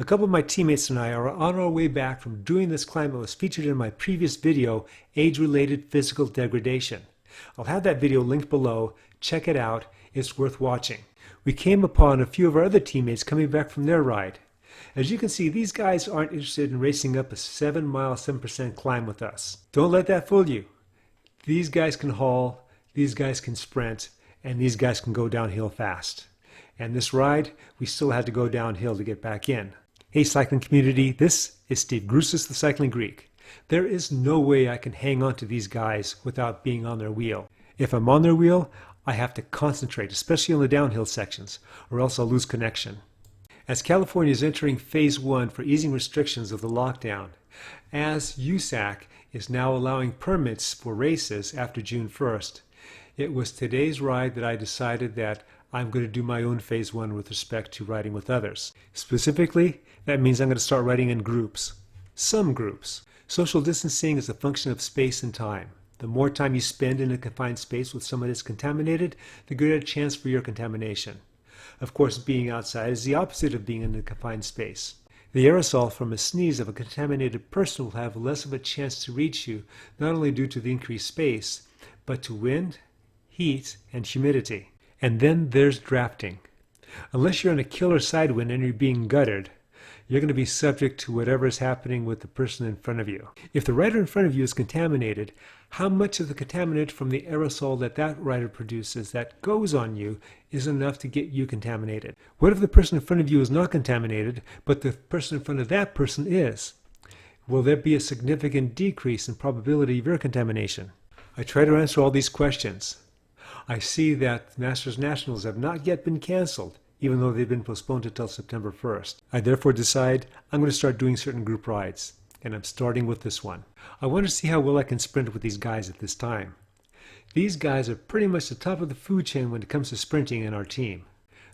A couple of my teammates and I are on our way back from doing this climb that was featured in my previous video, Age-Related Physical Degradation. I'll have that video linked below. Check it out. It's worth watching. We came upon a few of our other teammates coming back from their ride. As you can see, these guys aren't interested in racing up a 7-mile, 7% climb with us. Don't let that fool you. These guys can haul, these guys can sprint, and these guys can go downhill fast. And this ride, we still had to go downhill to get back in. Hey cycling community, this is Steve Grusis, the Cycling Greek. There is no way I can hang on to these guys without being on their wheel. If I'm on their wheel, I have to concentrate, especially on the downhill sections, or else I'll lose connection. As California is entering phase 1 for easing restrictions of the lockdown, as USAC is now allowing permits for races after June 1st, it was today's ride that I decided that I'm going to do my own phase 1 with respect to riding with others. Specifically, that means I'm going to start riding in groups. Some groups. Social distancing is a function of space and time. The more time you spend in a confined space with someone that's contaminated, the greater chance for your contamination. Of course, being outside is the opposite of being in a confined space. The aerosol from a sneeze of a contaminated person will have less of a chance to reach you, not only due to the increased space, but to wind, heat, and humidity. And then there's drafting. Unless you're on a killer side wind and you're being guttered, you're going to be subject to whatever is happening with the person in front of you. If the rider in front of you is contaminated, how much of the contaminant from the aerosol that rider produces that goes on you is enough to get you contaminated? What if the person in front of you is not contaminated, but the person in front of that person is? Will there be a significant decrease in probability of your contamination? I try to answer all these questions. I see that Masters Nationals have not yet been canceled, even though they've been postponed until September 1st. I therefore decide I'm going to start doing certain group rides, and I'm starting with this one. I want to see how well I can sprint with these guys at this time. These guys are pretty much the top of the food chain when it comes to sprinting in our team.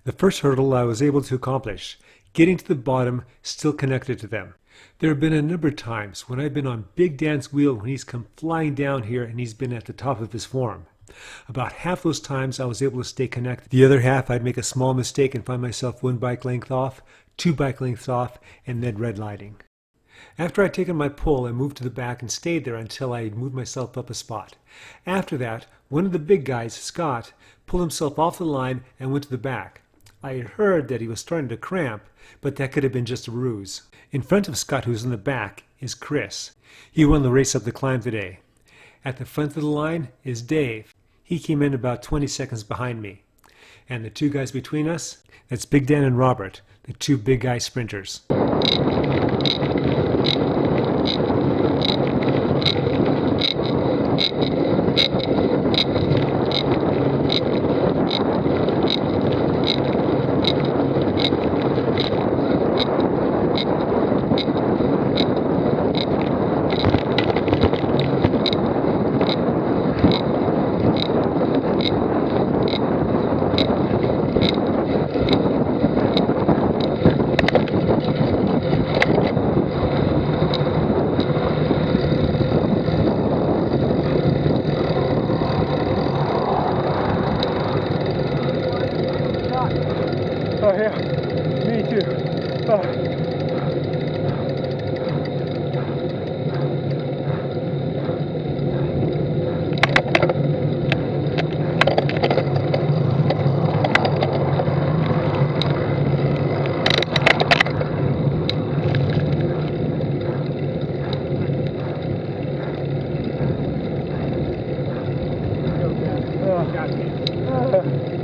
The first hurdle I was able to accomplish, getting to the bottom still connected to them. There have been a number of times when I've been on Big Dan's wheel when he's come flying down here and he's been at the top of his form. About half those times I was able to stay connected. The other half I'd make a small mistake and find myself 1 bike length off, 2 bike lengths off, and then red lighting. After I'd taken my pull, I moved to the back and stayed there until I had moved myself up a spot. After that, one of the big guys, Scott, pulled himself off the line and went to the back. I had heard that he was starting to cramp, but that could have been just a ruse. In front of Scott, who's in the back, is Chris. He won the race up the climb today. At the front of the line is Dave. He came in about 20 seconds behind me. And the 2 guys between us, that's Big Dan and Robert, the 2 big guy sprinters. Oh yeah, me too. Oh. Okay. Oh.